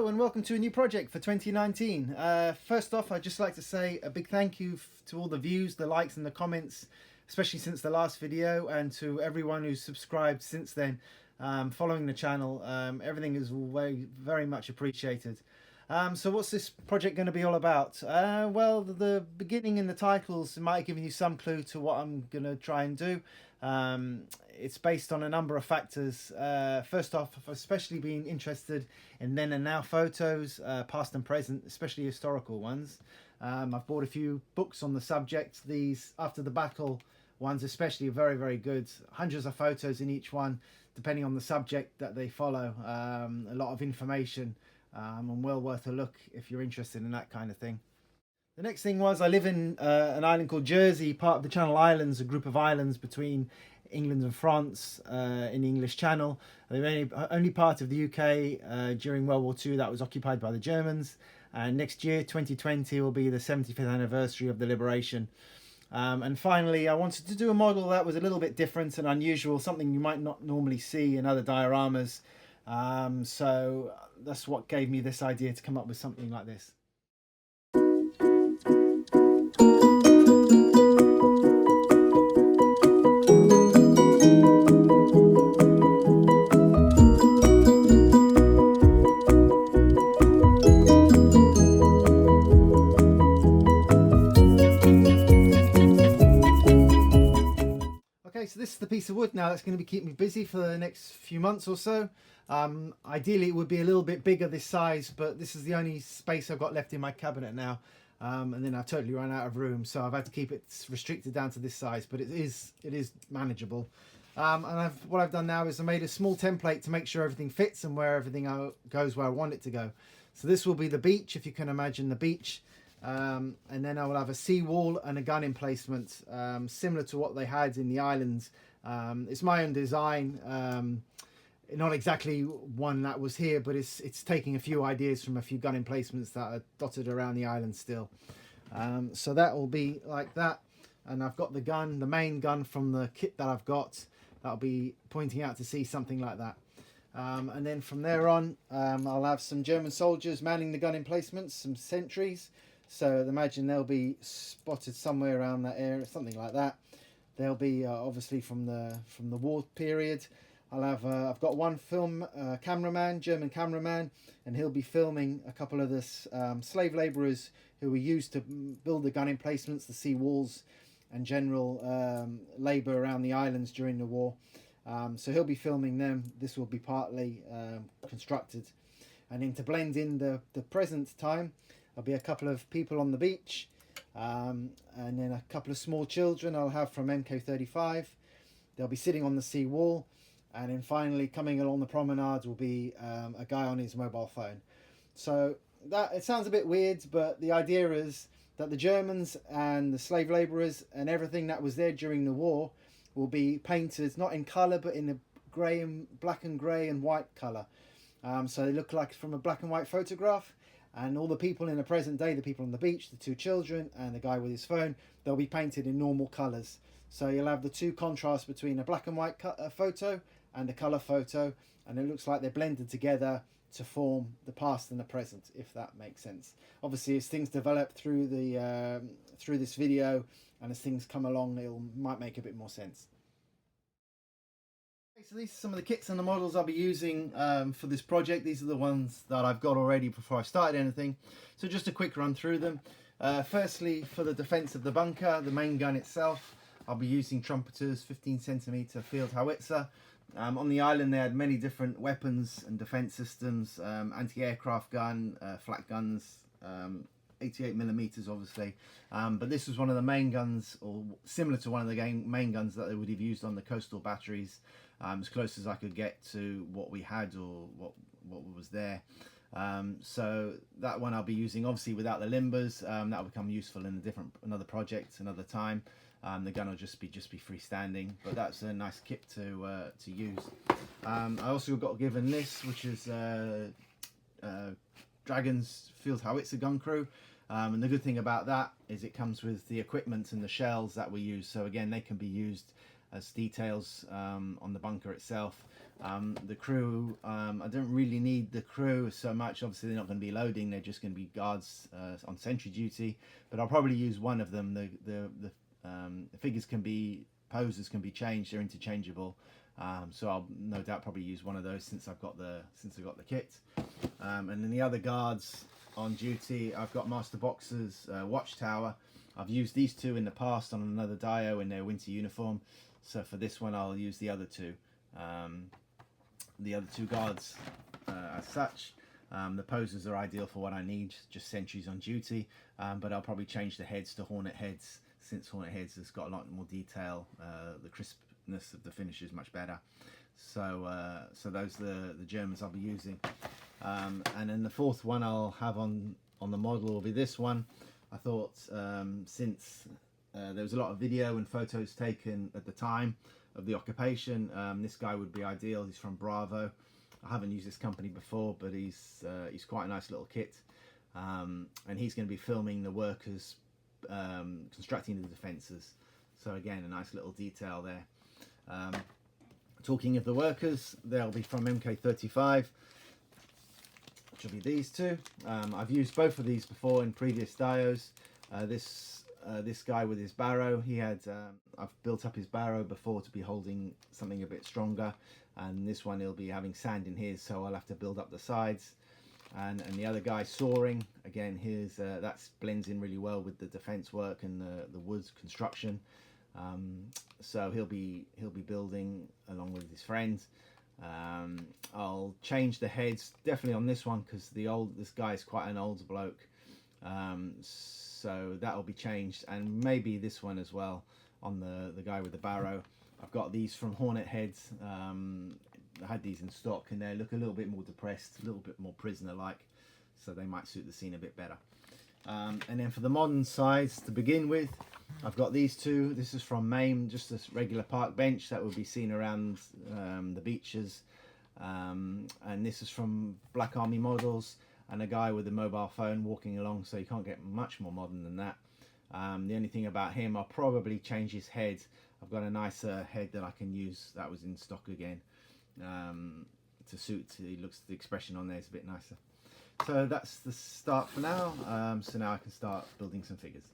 Hello and welcome to a new project for 2019. First off, I'd just like to say a big thank you to all the views, the likes and the comments, especially since the last video, and to everyone who's subscribed since then, following the channel. Everything is very much appreciated. So what's this project going to be all about? Well, the beginning and the titles might have given you some clue to what I'm going to try and do. It's based on a number of factors. First off, I've especially been interested in then and now photos, past and present, especially historical ones. I've bought a few books on the subject. These After the Battle ones especially are very good. Hundreds of photos in each one, depending on the subject that they follow. A lot of information, and well worth a look if you're interested in that kind of thing. The next thing was, I live in an island called Jersey, part of the Channel Islands, a group of islands between England and France in the English Channel. They're only part of the UK during World War II that was occupied by the Germans. And next year, 2020, will be the 75th anniversary of the liberation. And finally, I wanted to do a model that was a little bit different and unusual, something you might not normally see in other dioramas. So that's what gave me this idea to come up with something like this. Okay, so this is the piece of wood now that's going to be keeping me busy for the next few months or so. Ideally it would be a little bit bigger this size, but this is the only space I've got left in my cabinet now, and then I've totally run out of room, so I've had to keep it restricted down to this size, but it is manageable. And what I've done now is I made a small template to make sure everything fits and where everything goes where I want it to go. So this will be the beach, if you can imagine the beach. And then I will have a seawall and a gun emplacement, similar to what they had in the islands. It's my own design, not exactly one that was here, but it's taking a few ideas from a few gun emplacements that are dotted around the island still. So that will be like that, and I've got the gun, the main gun from the kit that I've got, that'll be pointing out to sea, something like that. And then from there on, I'll have some German soldiers manning the gun emplacements, some sentries. So imagine they'll be spotted somewhere around that area, something like that. They'll be obviously from the war period. I've got one cameraman, German cameraman, and he'll be filming a couple of the slave labourers who were used to build the gun emplacements, the sea walls, and general labour around the islands during the war. So he'll be filming them. This will be partly constructed, and then to blend in the present time, there'll be a couple of people on the beach, and then a couple of small children I'll have from MK35. They'll be sitting on the sea wall, and then finally coming along the promenade will be a guy on his mobile phone. So that, it sounds a bit weird, but the idea is that the Germans and the slave labourers and everything that was there during the war will be painted not in colour but in a black and grey and white colour. So they look like from a black and white photograph. And all the people in the present day, the people on the beach, the two children and the guy with his phone, they'll be painted in normal colours. So you'll have the two contrasts between a black and white photo and a colour photo, and it looks like they're blended together to form the past and the present, if that makes sense. Obviously, as things develop through this video and as things come along, might make a bit more sense. So these are some of the kits and the models I'll be using for this project. These are the ones that I've got already before I started anything. So just a quick run through them. Firstly, for the defence of the bunker, the main gun itself, I'll be using Trumpeter's 15cm field howitzer. On the island they had many different weapons and defence systems, anti-aircraft gun, flak guns, 88mm obviously, but this was one of the main guns, or similar to one of the main guns that they would have used on the coastal batteries, as close as I could get to what we had or what was there. So that one I'll be using obviously without the limbers. That will become useful in another project another time. The gun will just be freestanding, but that's a nice kit to use. I also got given this, which is Dragon's field howitzer gun crew, and the good thing about that is it comes with the equipment and the shells that we use. So again, they can be used as details on the bunker itself. The crew, I don't really need the crew so much. Obviously they're not going to be loading, they're just going to be guards on sentry duty, but I'll probably use one of them. The figures can be, poses can be changed, they're interchangeable. So I'll no doubt probably use one of those since I've got the kit. And then the other guards on duty, I've got Master Boxer's watchtower. I've used these two in the past on another Dio in their winter uniform, so for this one I'll use the other two guards as such. The poses are ideal for what I need, just sentries on duty, but I'll probably change the heads to Hornet heads, since Hornet heads has got a lot more detail. The crispness of the finish is much better. So those are the Germans I'll be using. And then the fourth one I'll have on the model will be this one. I thought since there was a lot of video and photos taken at the time of the occupation, this guy would be ideal. He's from Bravo. I haven't used this company before, but he's quite a nice little kit, and he's going to be filming the workers constructing the defences. So again, a nice little detail there. Talking of the workers, they'll be from MK35, which will be these two. I've used both of these before in previous dios. This guy with his barrow, he had I've built up his barrow before to be holding something a bit stronger, and this one he'll be having sand in his, so I'll have to build up the sides. And the other guy soaring, again, his that blends in really well with the defense work and the woods construction. So he'll be building along with his friends. I'll change the heads definitely on this one because this guy is quite an old bloke, so that'll be changed, and maybe this one as well on the guy with the barrow. I've got these from Hornet heads. I had these in stock and they look a little bit more depressed, a little bit more prisoner like, so they might suit the scene a bit better. And then for the modern sides to begin with, I've got these two. This is from MAME, just a regular park bench that would be seen around the beaches, and this is from Black Army Models, and a guy with a mobile phone walking along, so you can't get much more modern than that. The only thing about him, I'll probably change his head. I've got a nicer head that I can use that was in stock again, to suit. He looks, the expression on there is a bit nicer. So that's the start for now. So now I can start building some figures.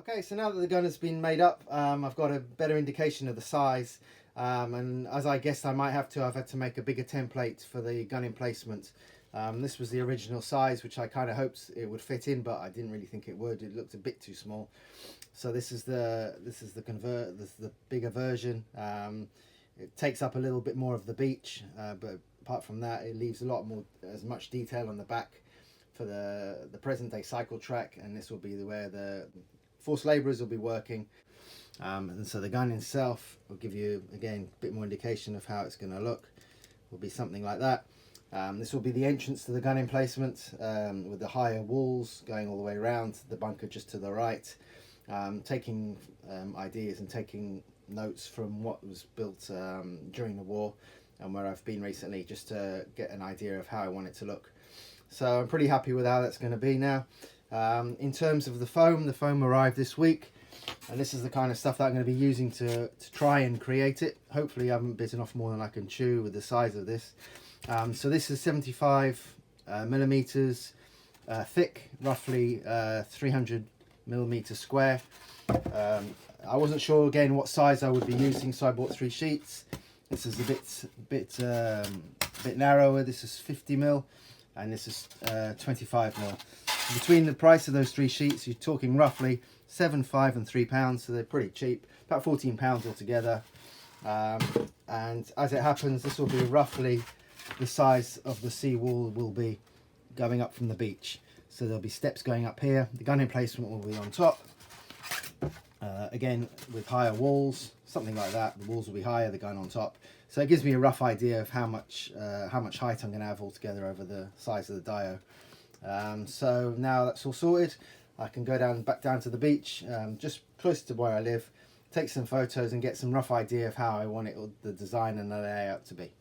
Okay, so now that the gun has been made up, I've got a better indication of the size, and as I guessed I might have to, I've had to make a bigger template for the gun emplacement. This was the original size, which I kind of hoped it would fit in, but I didn't really think it would. It looked a bit too small. So this is the bigger version. It takes up a little bit more of the beach, but apart from that, it leaves a lot more, as much detail on the back for the present day cycle track, and this will be where the forced labourers will be working. And so the gun itself will give you, again, a bit more indication of how it's going to look. Will be something like that. This will be the entrance to the gun emplacement, with the higher walls going all the way around, the bunker just to the right. Taking ideas and taking notes from what was built during the war and where I've been recently, just to get an idea of how I want it to look. So I'm pretty happy with how that's going to be now. In terms of the foam arrived this week, and this is the kind of stuff that I'm going to be using to try and create it. Hopefully I haven't bitten off more than I can chew with the size of this. So this is 75 millimeters thick, roughly 300 millimeters square. I wasn't sure again what size I would be using, so I bought 3 sheets. This is a bit narrower. This is 50 mil, and this is 25 mil. Between the price of those 3 sheets, you're talking roughly £7, £5 and £3, so they're pretty cheap, about £14 altogether. And as it happens, this will be roughly the size of the sea wall will be going up from the beach. So there'll be steps going up here. The gun emplacement will be on top. Again, with higher walls, something like that. The walls will be higher, the gun on top. So it gives me a rough idea of how much height I'm going to have altogether over the size of the dio. So now that's all sorted, I can go back down to the beach, just close to where I live, take some photos and get some rough idea of how I want it, the design and the layout to be.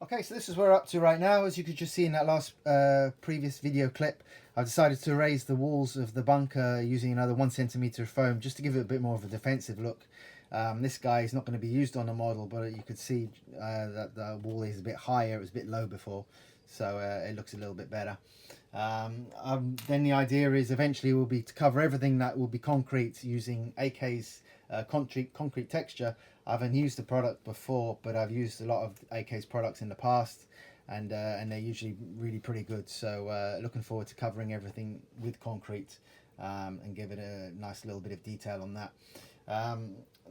Okay, so this is where we're up to right now. As you could just see in that last previous video clip, I've decided to raise the walls of the bunker using another 1 centimeter of foam just to give it a bit more of a defensive look. This guy is not going to be used on the model, but you could see that the wall is a bit higher. It was a bit low before, so it looks a little bit better. Then the idea is eventually will be to cover everything that will be concrete using AK's concrete texture. I haven't used the product before, but I've used a lot of AK's products in the past, and they're usually really pretty good. So looking forward to covering everything with concrete and give it a nice little bit of detail on that.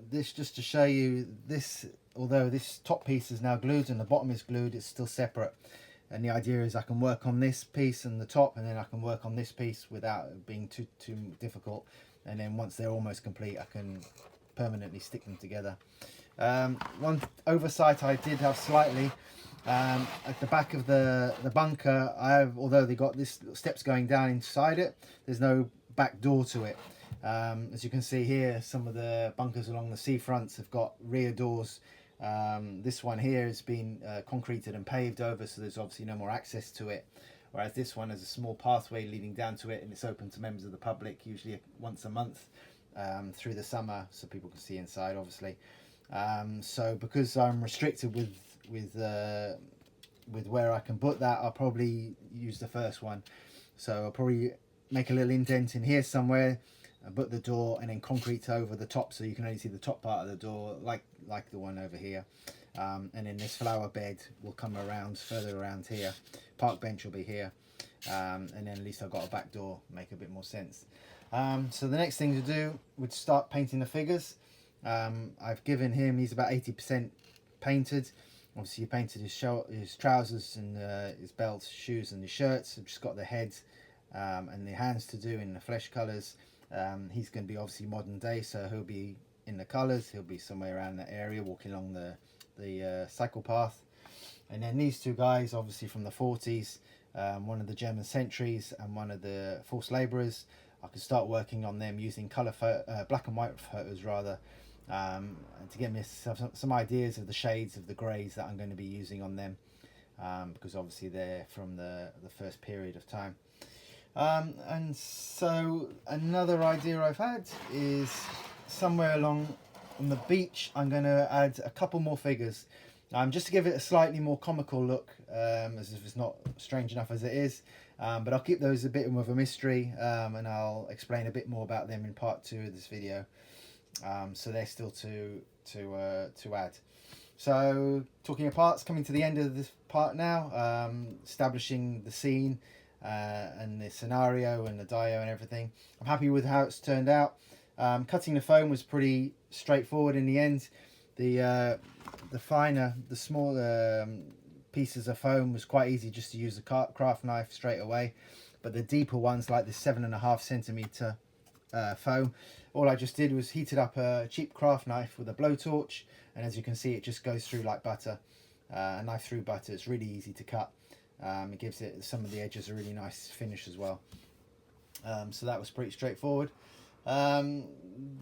this just to show you this, although this top piece is now glued and the bottom is glued, it's still separate. And the idea is I can work on this piece and the top, and then I can work on this piece without it being too difficult. And then once they're almost complete, I can permanently stick them together. One oversight I did have slightly, at the back of the bunker, although they got this steps going down inside it, there's no back door to it. As you can see here, some of the bunkers along the seafronts have got rear doors. This one here has been concreted and paved over, so there's obviously no more access to it, whereas this one has a small pathway leading down to it, and it's open to members of the public usually once a month through the summer, so people can see inside, obviously. So because I'm restricted with where I can put that, I'll probably use the first one. So I'll probably make a little indent in here somewhere and put the door, and then concrete over the top so you can only see the top part of the door, like the one over here. And then this flower bed will come around further around here. Park bench will be here, and then at least I've got a back door, make a bit more sense. So the next thing to do would start painting the figures. I've given him, he's about 80% painted. Obviously he painted his trousers and his belts, shoes and his shirts. I've just got the head and the hands to do in the flesh colours. He's going to be obviously modern day, so he'll be in the colours, he'll be somewhere around that area walking along the cycle path. And then these two guys, obviously from the 40s, one of the German sentries and one of the forced labourers. I could start working on them using black and white photos rather, and to get me some ideas of the shades of the greys that I'm going to be using on them, because obviously they're from the first period of time. And so another idea I've had is somewhere along on the beach I'm going to add a couple more figures, just to give it a slightly more comical look, as if it's not strange enough as it is. But I'll keep those a bit more of a mystery, and I'll explain a bit more about them in part 2 of this video. So they're still to add. So talking of parts, coming to the end of this part now, establishing the scene and the scenario and the dio and everything. I'm happy with how it's turned out. Cutting the foam was pretty straightforward in the end. The smaller pieces of foam was quite easy just to use a craft knife straight away, but the deeper ones, like the 7.5 centimeter foam, all I just did was heated up a cheap craft knife with a blowtorch, and as you can see it just goes through like butter. A knife through butter. It's really easy to cut. It gives it, some of the edges, a really nice finish as well. So that was pretty straightforward. A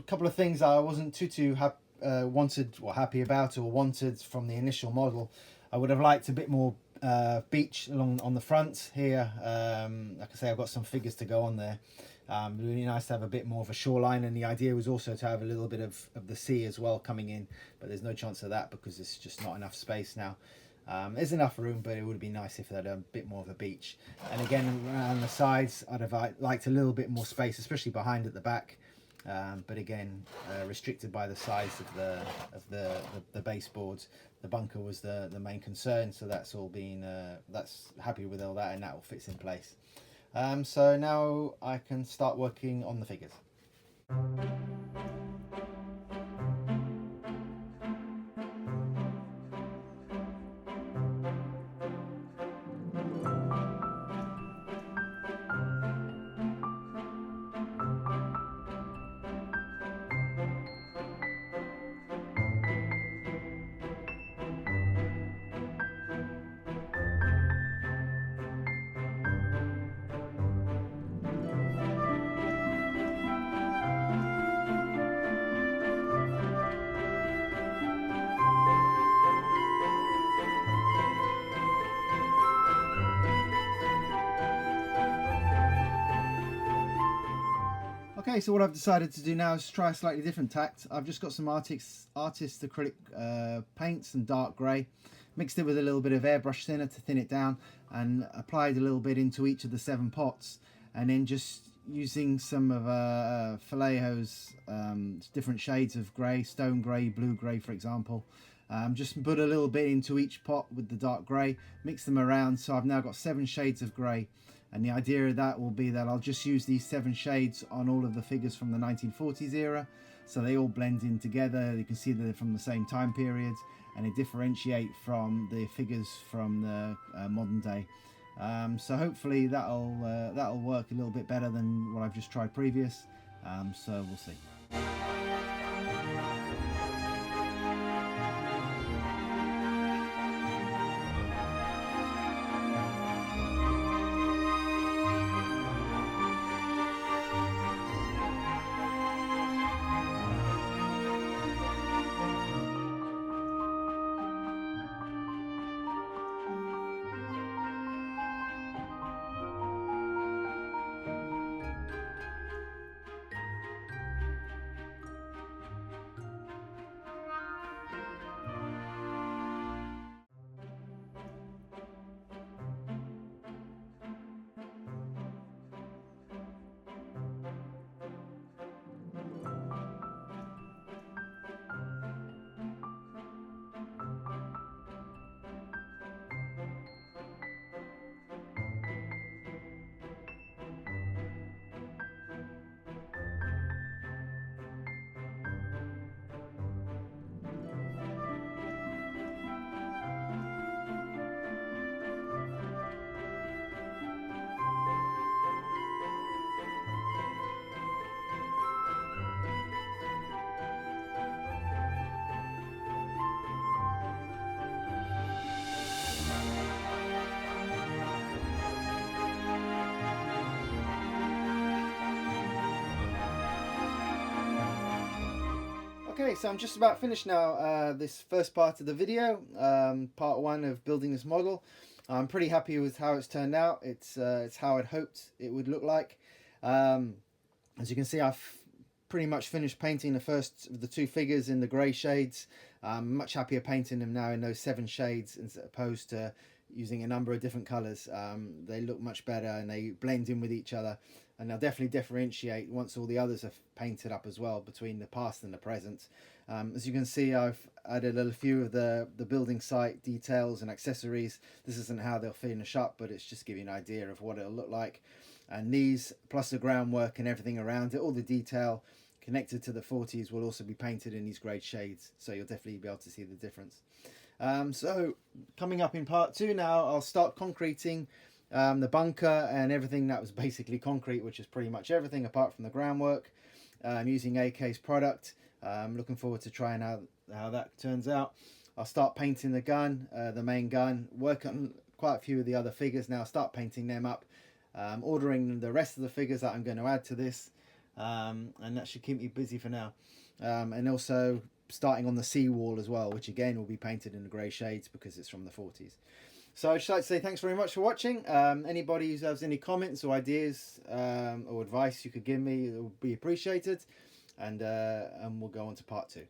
couple of things I wasn't too happy about or wanted from the initial model. I would have liked a bit more beach along on the front here. Like I say, I've got some figures to go on there. Really nice to have a bit more of a shoreline, and the idea was also to have a little bit of the sea as well coming in, but there's no chance of that because there's just not enough space now. There's enough room, but it would be nice if they had a bit more of a beach. And again, around the sides I'd have liked a little bit more space, especially behind at the back. But again, restricted by the size of the baseboards. The bunker was the main concern, so that's all been that's happy with all that, and that all fits in place. So now I can start working on the figures. Okay, so what I've decided to do now is try a slightly different tact. I've just got some artist acrylic paints and dark grey, mixed it with a little bit of airbrush thinner to thin it down, and applied a little bit into each of the 7 pots, and then just using some of Vallejo's different shades of grey, stone grey, blue grey for example. Just put a little bit into each pot with the dark grey, mix them around, so I've now got 7 shades of grey. And the idea of that will be that I'll just use these 7 shades on all of the figures from the 1940s era. so they all blend in together. You can see that they're from the same time period, and they differentiate from the figures from the modern day. So hopefully that'll work a little bit better than what I've just tried previous. So we'll see. Okay, so I'm just about finished now, this first part of the video, part one of building this model. I'm pretty happy with how it's turned out. It's how I'd hoped it would look like. As you can see, I've pretty much finished painting the first of the two figures in the grey shades. I'm much happier painting them now in those 7 shades as opposed to using a number of different colours. They look much better and they blend in with each other, and they'll definitely differentiate once all the others are painted up as well between the past and the present. As you can see, I've added a few of the building site details and accessories. This isn't how they'll finish up, but it's just giving you an idea of what it'll look like. And these, plus the groundwork and everything around it, all the detail connected to the 40s will also be painted in these grey shades, so you'll definitely be able to see the difference. So coming up in part 2 now, I'll start concreting the bunker and everything that was basically concrete, which is pretty much everything apart from the groundwork. I'm using AK's product. I'm looking forward to trying out how that turns out. I'll start painting the gun, the main gun, work on quite a few of the other figures now, start painting them up, ordering the rest of the figures that I'm going to add to this, and that should keep me busy for now. And also starting on the seawall as well, which again will be painted in the grey shades because it's from the 40s. So I'd just like to say thanks very much for watching. Anybody who has any comments or ideas or advice you could give me, it would be appreciated. And we'll go on to part 2.